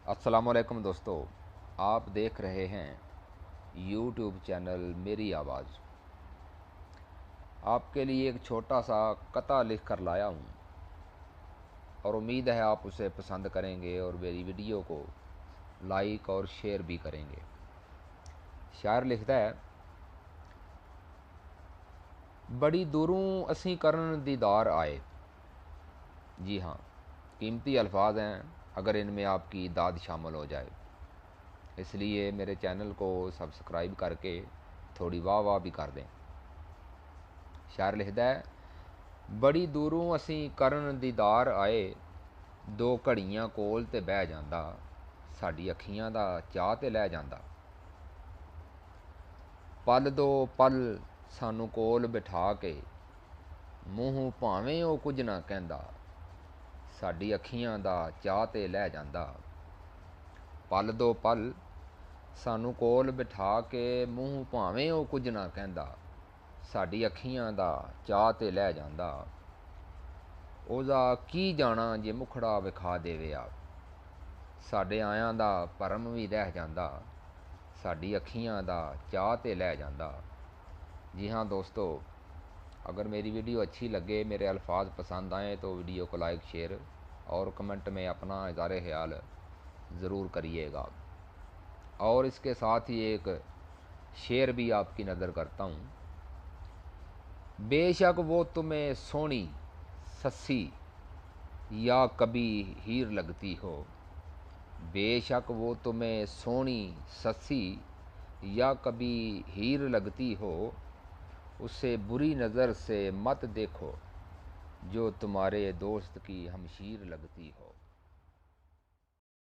अस्सलामुअलैकुम दोस्तों, आप देख रहे हैं यूट्यूब चैनल मेरी आवाज़। आपके लिए एक छोटा सा कथा लिख कर लाया हूँ और उम्मीद है आप उसे पसंद करेंगे और मेरी वीडियो को लाइक और शेयर भी करेंगे। शायर लिखता है, बड़ी दूरों असी करन दीदार आए। जी हाँ, कीमती अल्फाज हैं, अगर इनमें आपकी दाद शामिल हो जाए। इसलिए मेरे चैनल को सब्सक्राइब करके थोड़ी वाह वाह भी कर दें। शायर लिखता है, बड़ी दूरों असी करन दीदार आए। दो घड़ियां कोल ते बह जांदा, साडी अखियां दा चाह ते लै जांदा। पल दो पल सानू कोल बिठा के, मूँहों भावें ओ कुछ ना कहंदा, साडी अखियां दा चाह ते लै जांदा। पल दो पल सानू कोल बिठा के, मूँह भावें ओ कुछ ना कहंदा, साडी अखियां दा चाह ते लै जांदा। ਉਹਦਾ ਕੀ ਜਾਣਾ ਜੇ ਮੁਖੜਾ ਵਿਖਾ ਦੇਵੇ ਆਪ, ਸਾਡੇ ਆਇਆਂ ਦਾ ਭਰਮ ਵੀ ਰਹਿ ਜਾਂਦਾ, साड़ी अखियां दा चाह ते लै जांदा। जी हाँ दोस्तों, अगर मेरी वीडियो अच्छी लगे, मेरे अल्फाज पसंद आएँ तो वीडियो को लाइक शेयर और कमेंट में अपना इज़हार ख्याल ज़रूर करिएगा। और इसके साथ ही एक शेर भी आपकी नज़र करता हूँ। बेशक वो तुम्हें सोनी सस्सी या कभी हीर लगती हो, बेशक वो तुम्हें सोनी सस्सी या कभी हीर लगती हो, उसे बुरी नज़र से मत देखो, जो तुम्हारे दोस्त की हमशीर लगती हो।